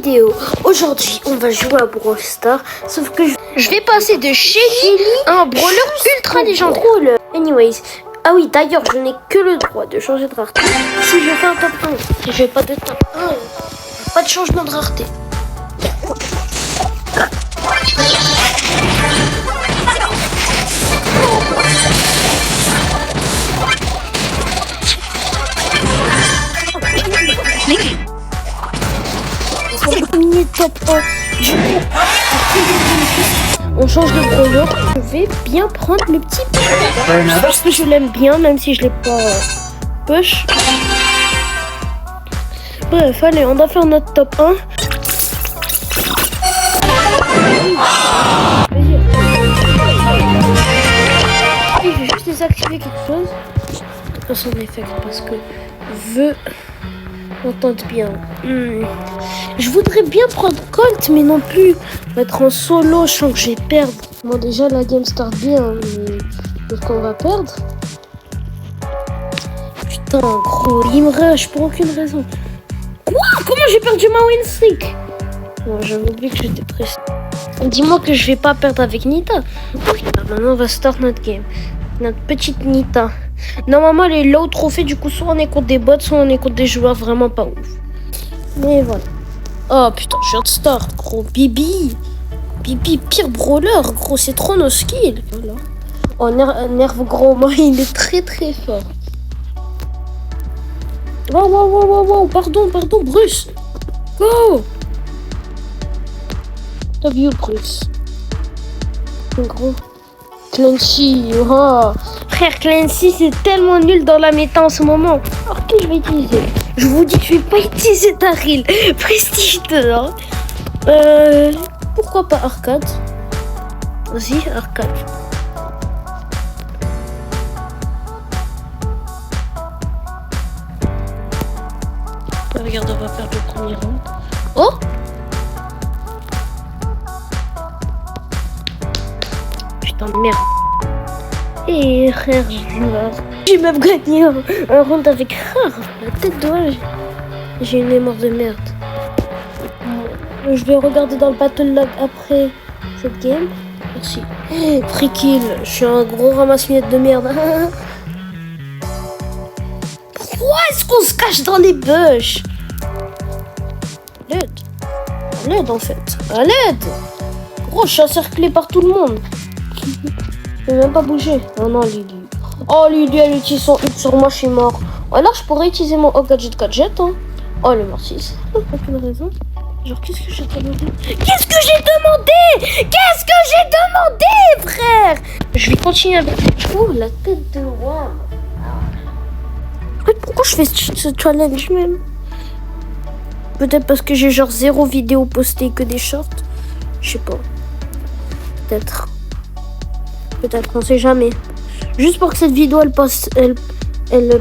vidéo. Aujourd'hui, on va jouer à Brawl Stars. Sauf que je vais passer de Shelly à un brawler ultra légendaire. Anyways, ah oui, d'ailleurs, je n'ai que le droit de changer de rareté si je fais un top 1. Si je n'ai pas de top 1, pas de changement de rareté. Top 1. Du coup, on change de brawler. Je vais bien prendre le petit parce que je l'aime bien, même si je l'ai pas push. Bref, allez, on va faire notre top 1. Je vais juste désactiver quelque chose. Pas son effet parce que veut entendre bien. Je voudrais bien prendre Colt, mais non plus mettre en solo. Je sens que je vais perdre. Bon, déjà la game start bien, donc on va perdre. Putain, gros, il me rush pour aucune raison. Quoi? Comment j'ai perdu ma win streak? Bon, j'avais oublié que j'étais pressé. Dis-moi que je vais pas perdre avec Nita. Putain, maintenant on va start notre game. Notre petite Nita. Normalement elle est low trophée, du coup soit on est contre des bots, soit on est contre des joueurs vraiment pas ouf. Mais voilà. Oh putain, je viens de start, gros. Bibi, pire brawler, gros, c'est trop nos skills. Voilà. Oh, Nerve gros, moi il est très très fort. Wow, pardon, Bruce. Go. T'as vu Bruce? Gros. Clancy, oh. Frère, Clancy c'est tellement nul dans la méta en ce moment. Alors que je vais utiliser? Je vous dis que je vais pas utiliser Daryl. Prestige hein. Pourquoi pas Arcade? Vas-y, Arcade. Regarde, on va faire le premier round. Oh! Putain de merde. Et frère, j'ai même gagné un round avec Rare. La tête de l'âge. J'ai une mémoire de merde. Je vais regarder dans le battle log après cette game. Merci. Free kill. Je suis un gros ramasse-miettes de merde. Pourquoi est-ce qu'on se cache dans les bush? À l'aide en fait. À l'aide. Gros, je suis encerclé par tout le monde. Je vais même pas bouger. Oh non, Lily. Oh, Lily, elle utilise son hit sur moi, je suis mort. Alors, je pourrais utiliser mon gadget, hein. Oh, le mortis. Aucune raison. Genre, qu'est-ce que j'ai demandé? Qu'est-ce que j'ai demandé, frère? Je vais continuer avec... Oh, la tête de Wam. Pourquoi je fais ce challenge même? Peut-être parce que j'ai genre 0 vidéo postée que des shorts. Je sais pas. Peut-être, on sait jamais. Juste pour que cette vidéo elle passe, elle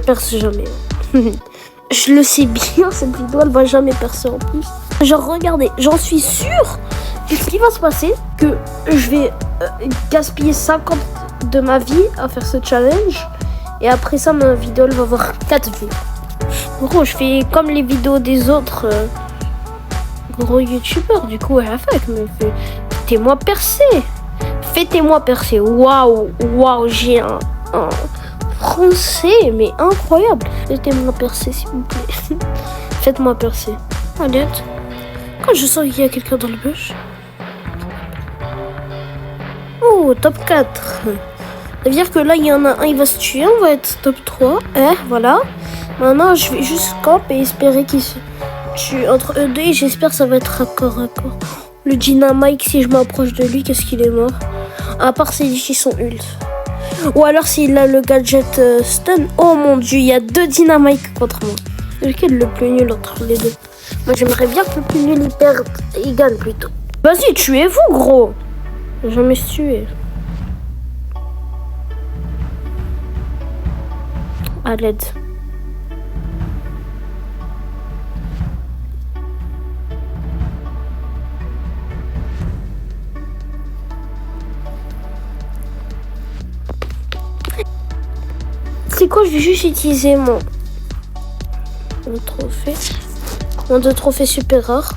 perce jamais. Je le sais bien, cette vidéo elle va jamais percer en plus. Genre regardez, j'en suis sûre que ce qui va se passer, que je vais gaspiller 50 de ma vie à faire ce challenge. Et après ça ma vidéo elle va avoir 4 vues. Gros, je fais comme les vidéos des autres gros youtubeurs. Du coup à la fac me fait faites-moi percer. Faites-moi percer. Waouh, j'ai un français, mais incroyable. Faites-moi percer, s'il vous plaît. Faites-moi percer. Allez. Quand je sens qu'il y a quelqu'un dans le bush. Oh, top 4. Ça veut dire que là, il y en a un, il va se tuer. On va être top 3. Voilà. Maintenant, je vais juste camp et espérer qu'il se tue entre eux deux. Et j'espère que ça va être raccord. Le Dynamite, si je m'approche de lui, qu'est-ce qu'il est mort? À part s'il utilise son ult. Ou alors s'il a le gadget stun. Oh mon dieu, il y a 2 Dynamite contre moi. Lequel est le plus nul entre les deux? Moi j'aimerais bien que le plus nul il perde. Il gagne plutôt. Vas-y, tuez-vous gros. J'ai jamais se tuer. À l'aide. C'est quoi? Je vais juste utiliser mon trophée. Mon 2 trophées super rares.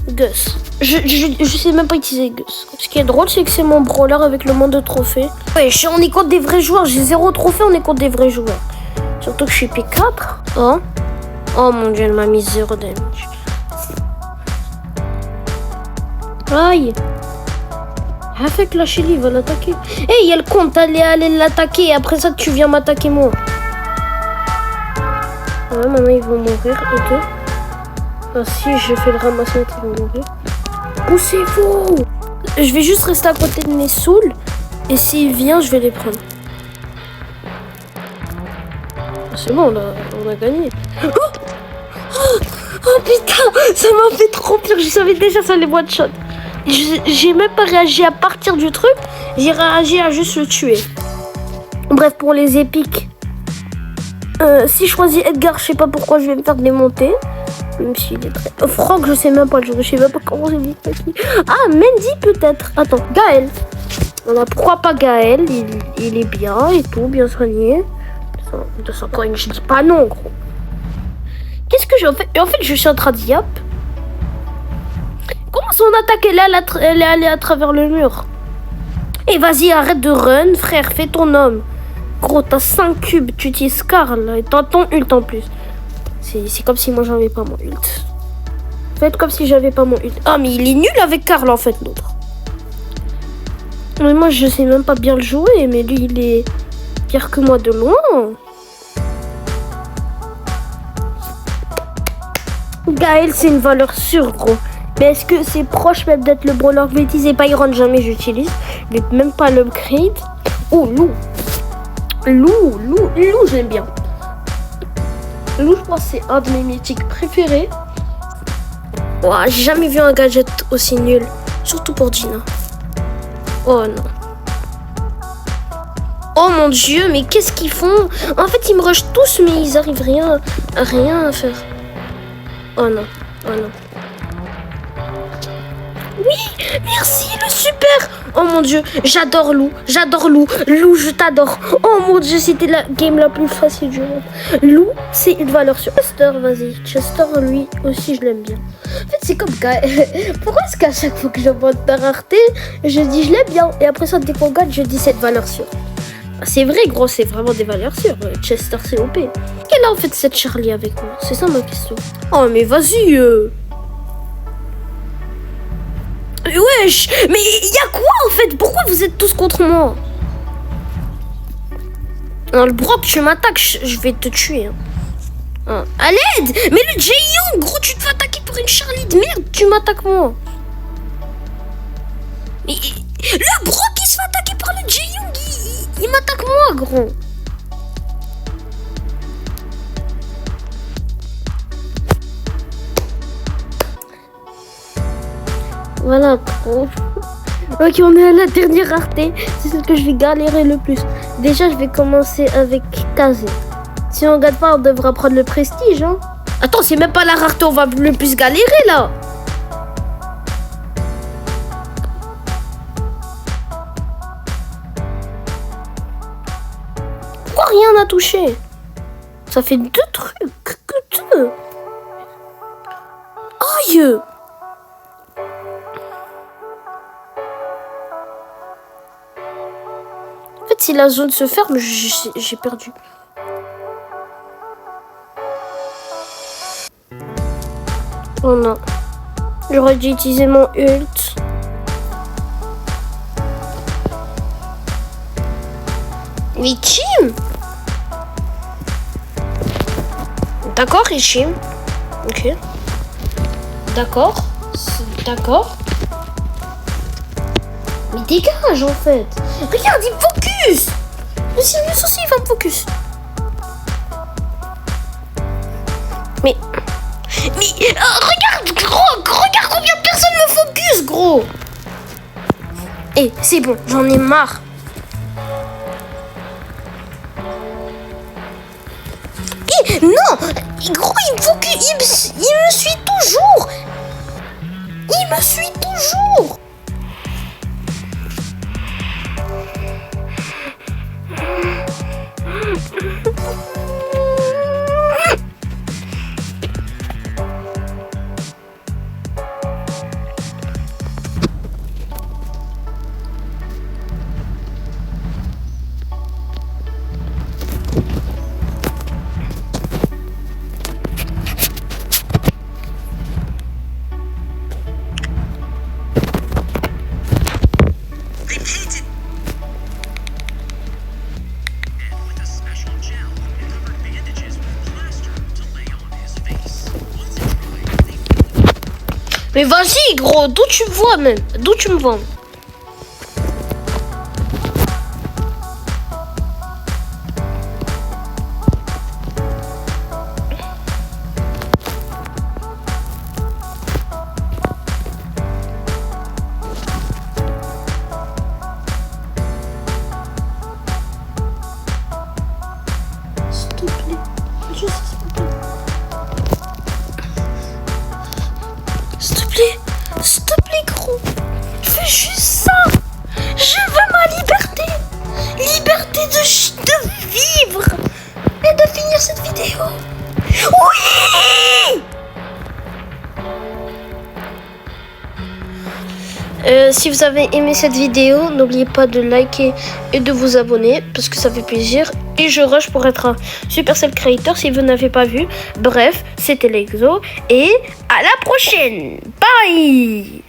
Gus. Je sais même pas utiliser Gus. Ce qui est drôle, c'est que c'est mon brawler avec le moins de trophées. Ouais, on est contre des vrais joueurs. J'ai 0 trophée, on est contre des vrais joueurs. Surtout que je suis P4. Oh. Oh mon dieu, elle m'a mis 0 damage. Aïe. Ah, fait que la Shelly va l'attaquer. Hey, elle compte aller l'attaquer. Et après ça, tu viens m'attaquer moi. Ouais, maintenant ils vont mourir. Ok. Ah, si je fais le ramassement, ils vont mourir. Poussez-vous. Je vais juste rester à côté de mes souls. Et s'il vient, je vais les prendre. C'est bon, là, on a gagné. Oh putain, ça m'a fait trop peur. Je savais déjà ça les one-shot. J'ai même pas réagi à partir du truc. J'ai réagi à juste le tuer. Bref, pour les épiques. Si je choisis Edgar, je sais pas pourquoi je vais me faire démonter. Même s'il est très... Franck, je sais même pas le jouer. Je sais même pas comment j'ai dit. Ah, Mendy peut-être. Attends, Gaël. Voilà, pourquoi pas Gaël. Il est bien et tout, bien soigné. 200 coins, je dis pas non, gros. Qu'est-ce que j'ai en fait? En fait, je suis en train de yap. Comment son attaque elle est allée à travers le mur? Et vas-y, arrête de run, frère, fais ton homme. Gros, t'as 5 cubes, tu utilises Karl et t'as ton ult en plus. C'est comme si moi j'avais pas mon ult. Faites comme si j'avais pas mon ult. Ah, mais il est nul avec Karl en fait, l'autre. Mais moi je sais même pas bien le jouer, mais lui il est pire que moi de loin. Gaël, c'est une valeur sûre, gros. Mais est-ce que c'est proche même d'être le brawler que je vais utiliser? Byron, jamais j'utilise. Il n'est même pas l'upgrade. Oh, Lou. Lou, j'aime bien. Lou, je pense que c'est un de mes mythiques préférés. Oh, j'ai jamais vu un gadget aussi nul. Surtout pour Gina. Oh non. Oh mon dieu, mais qu'est-ce qu'ils font? En fait, ils me rushent tous, mais ils arrivent à rien à faire. Oh non, oh non. Oui, merci, le super. Oh mon dieu, j'adore Lou. Lou, je t'adore. Oh mon dieu, c'était la game la plus facile du monde. Lou, c'est une valeur sûre. Chester, vas-y. Chester, lui aussi, je l'aime bien. En fait, c'est comme... Pourquoi est-ce qu'à chaque fois que je monte ta rareté, je dis je l'aime bien. Et après ça, dès qu'on gagne, je dis cette valeur sûre. C'est vrai, gros, c'est vraiment des valeurs sûres. Chester, c'est OP. Quelle a en fait cette Charlie avec moi? C'est ça ma question. Oh, mais vas-y. Wesh, mais y a quoi en fait? Pourquoi vous êtes tous contre moi? Non, le Brock, tu m'attaques, je vais te tuer. Hein. À l'aide! Mais le Jae-Young, gros, tu te fais attaquer pour une Charlie de merde, tu m'attaques moi. Mais, le Brock, il se fait attaquer par le Jae-Young, il m'attaque moi, gros. Voilà, gros. Ok, on est à la dernière rareté. C'est celle que je vais galérer le plus. Déjà, je vais commencer avec Kazé. Si on gagne pas, on devra prendre le prestige, hein. Attends, c'est même pas la rareté, on va le plus galérer, là. Pourquoi rien n'a touché? Ça fait 2 trucs. Que 2. Aïe. En fait, si la zone se ferme, j'ai perdu. Oh non. J'aurais dû utiliser mon ult. Mais Chim! D'accord, Ishim. Ok. D'accord. D'accord. Mais dégage en fait. Regarde, il me focus. Le Sirius aussi, il va me focus. Mais regarde, gros, regarde combien de personnes me focus, gros. Eh, c'est bon, j'en ai marre. Eh, non, gros, il me focus, il me suit toujours. Il me suit toujours. Mais vas-y, gros, d'où tu me vois même? D'où tu me vois? S'il te plaît, juste s'il te plaît. S'il te plaît, gros. Fais juste ça. Je veux ma liberté. Liberté de vivre et de finir cette vidéo. Oui! Si vous avez aimé cette vidéo, n'oubliez pas de liker et de vous abonner parce que ça fait plaisir. Et je rush pour être un Supercell Creator si vous n'avez pas vu. Bref, c'était l'Exo et à la prochaine. Bye!